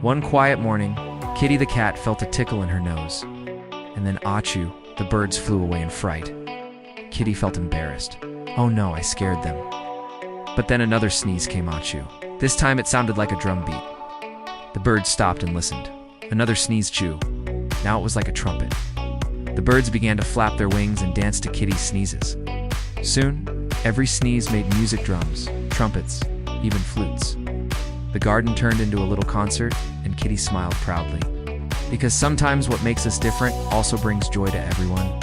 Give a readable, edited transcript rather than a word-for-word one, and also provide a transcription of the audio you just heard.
One quiet morning, Kitty the cat felt a tickle in her nose. And then Achu, the birds flew away in fright. Kitty felt embarrassed. Oh no, I scared them. But then another sneeze came Achu. This time it sounded like a drum beat. The birds stopped and listened. Another sneeze Chu. Now it was like a trumpet. The birds began to flap their wings and dance to Kitty's sneezes. Soon, every sneeze made music drums, trumpets, even flutes. The garden turned into a little concert, and Kitty smiled proudly. Because sometimes what makes us different also brings joy to everyone.